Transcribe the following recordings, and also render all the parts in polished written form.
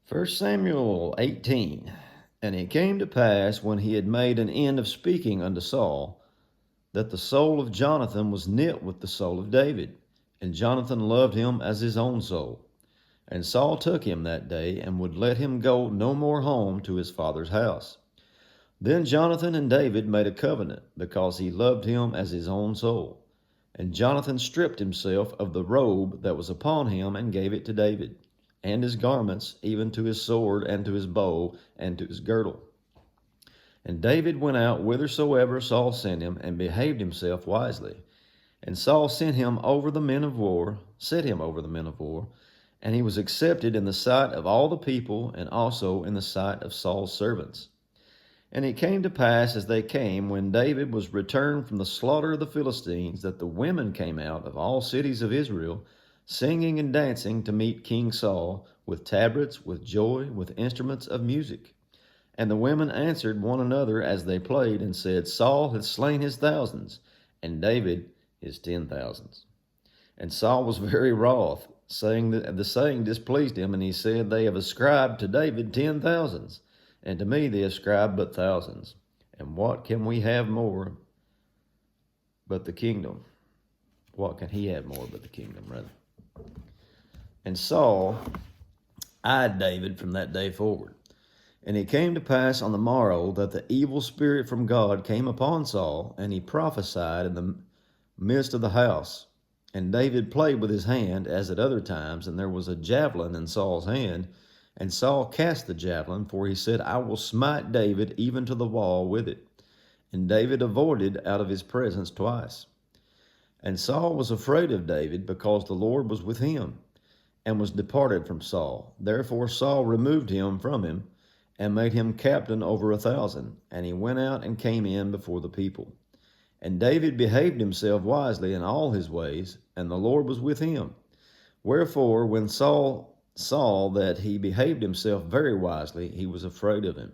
1 Samuel 18. And it came to pass, when he had made an end of speaking unto Saul, that the soul of Jonathan was knit with the soul of David, and Jonathan loved him as his own soul. And Saul took him that day, and would let him go no more home to his father's house. Then Jonathan and David made a covenant, because he loved him as his own soul. And Jonathan stripped himself of the robe that was upon him, and gave it to David, and his garments, even to his sword, and to his bow, and to his girdle. And David went out whithersoever Saul sent him, and behaved himself wisely. And Saul set him over the men of war, and he was accepted in the sight of all the people, and also in the sight of Saul's servants. And it came to pass, as they came, when David was returned from the slaughter of the Philistines, that the women came out of all cities of Israel, singing and dancing to meet King Saul, with tabrets, with joy, with instruments of music. And the women answered one another as they played, and said, Saul hath slain his thousands, and David his 10,000s. And Saul was very wroth, saying that the saying displeased him, and he said, They have ascribed to David 10,000s, and to me they ascribe but thousands. And what can we have more but the kingdom? What can he have more but the kingdom, rather? And Saul eyed David from that day forward. And it came to pass on the morrow that the evil spirit from God came upon Saul, and he prophesied in the midst of the house. And David played with his hand, as at other times, and there was a javelin in Saul's hand. And Saul cast the javelin, for he said, I will smite David even to the wall with it. And David avoided out of his presence twice. And Saul was afraid of David, because the Lord was with him, and was departed from Saul. Therefore Saul removed him from him, and made him captain over 1,000. And he went out and came in before the people. And David behaved himself wisely in all his ways, and the Lord was with him. Wherefore, when Saul saw that he behaved himself very wisely, he was afraid of him.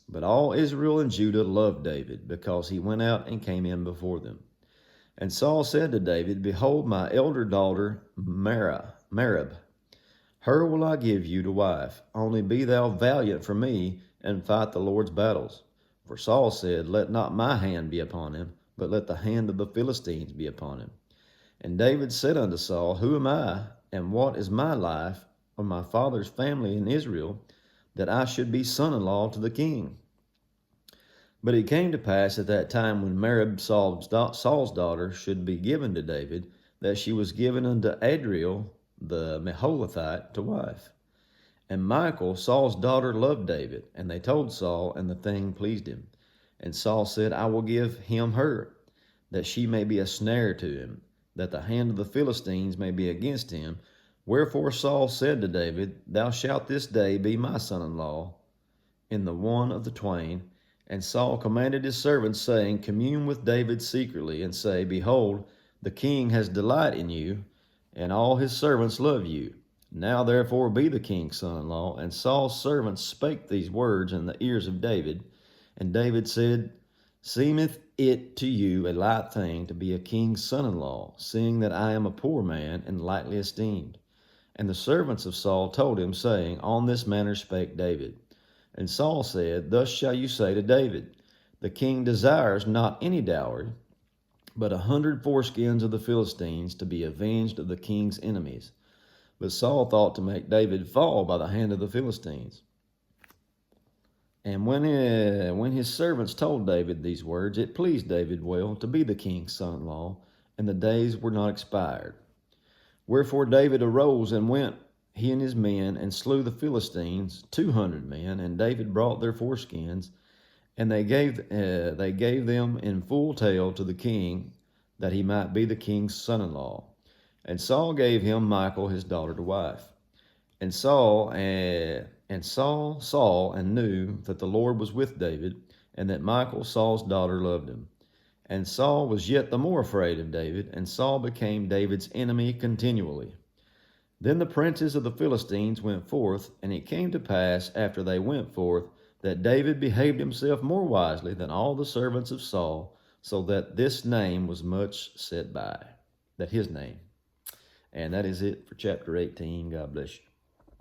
But all Israel and Judah loved David, because he went out and came in before them. And Saul said to David, Behold, my elder daughter Merab, her will I give you to wife. Only be thou valiant for me, and fight the Lord's battles. For Saul said, Let not my hand be upon him, but let the hand of the Philistines be upon him. And David said unto Saul, Who am I, and what is my life, or my father's family in Israel, that I should be son-in-law to the king? But it came to pass at that time, when Merab, Saul's daughter, should be given to David, that she was given unto Adriel the Meholathite to wife. And Michal, Saul's daughter, loved David, and they told Saul, and the thing pleased him. And Saul said, I will give him her, that she may be a snare to him, that the hand of the Philistines may be against him. Wherefore Saul said to David, Thou shalt this day be my son-in-law in the one of the twain. And Saul commanded his servants, saying, Commune with David secretly, and say, Behold, the king has delight in you, and all his servants love you. Now therefore be the king's son-in-law. And Saul's servants spake these words in the ears of David. And David said, Seemeth it to you a light thing to be a king's son-in-law, seeing that I am a poor man and lightly esteemed? And the servants of Saul told him, saying, On this manner spake David. And Saul said, Thus shall you say to David, The king desires not any dowry, but 100 foreskins of the Philistines, to be avenged of the king's enemies. But Saul thought to make David fall by the hand of the Philistines. And when his servants told David these words, it pleased David well to be the king's son-in-law, and the days were not expired. Wherefore David arose and went, he and his men, and slew the Philistines, 200 men. And David brought their foreskins, and they gave them in full tale to the king, that he might be the king's son-in-law. And Saul gave him Michal his daughter to wife. And Saul saw and knew that the Lord was with David, and that Michal, Saul's daughter, loved him. And Saul was yet the more afraid of David, and Saul became David's enemy continually. Then the princes of the Philistines went forth, and it came to pass, after they went forth, that David behaved himself more wisely than all the servants of Saul, so that this name was much set by, that his name. And that is it for chapter 18. God bless you.